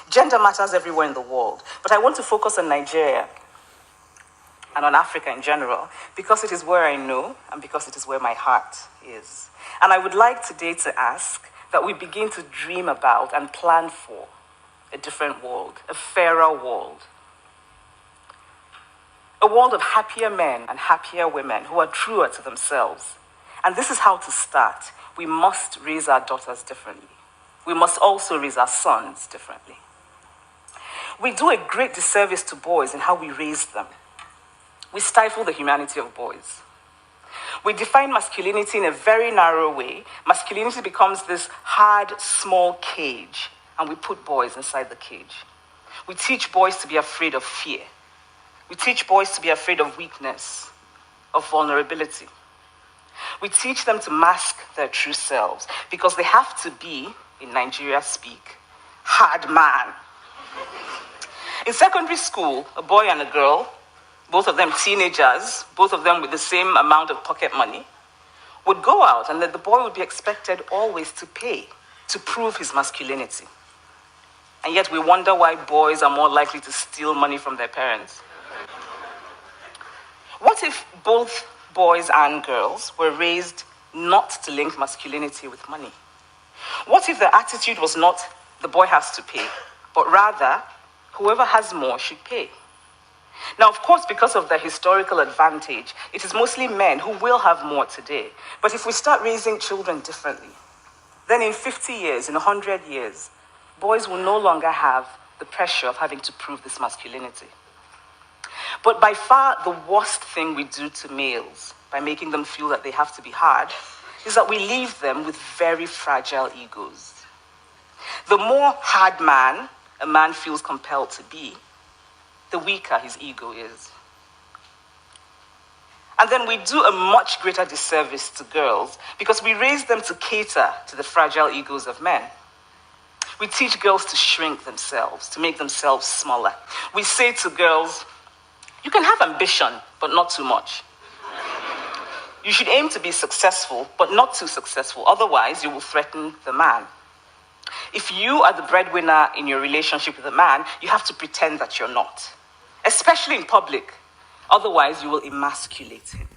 Gender matters everywhere in the world, but I want to focus on Nigeria and on Africa in general because it is where I know and because it is where my heart is. And I would like today to ask that we begin to dream about and plan for a different world, a fairer world. A world of happier men and happier women who are truer to themselves. And this is how to start. We must raise our daughters differently. We must also raise our sons differently. We do a great disservice to boys in how we raise them. We stifle the humanity of boys. We define masculinity in a very narrow way. Masculinity becomes this hard, small cage, and we put boys inside the cage. We teach boys to be afraid of fear. We teach boys to be afraid of weakness, of vulnerability. We teach them to mask their true selves because they have to be, in Nigeria speak, hard man. In secondary school, a boy and a girl, both of them teenagers, both of them with the same amount of pocket money, would go out and the boy would be expected always to pay to prove his masculinity. And yet we wonder why boys are more likely to steal money from their parents. What if both boys and girls were raised not to link masculinity with money? What if the attitude was not the boy has to pay, but rather whoever has more should pay? Now, of course, because of the historical advantage, it is mostly men who will have more today. But if we start raising children differently, then in 50 years, in 100 years, boys will no longer have the pressure of having to prove this masculinity. But by far the worst thing we do to males, by making them feel that they have to be hard, is that we leave them with very fragile egos. The more hard man a man feels compelled to be, the weaker his ego is. And then we do a much greater disservice to girls because we raise them to cater to the fragile egos of men. We teach girls to shrink themselves, to make themselves smaller. We say to girls, you can have ambition, but not too much. You should aim to be successful, but not too successful. Otherwise, you will threaten the man. If you are the breadwinner in your relationship with a man, you have to pretend that you're not, especially in public. Otherwise, you will emasculate him.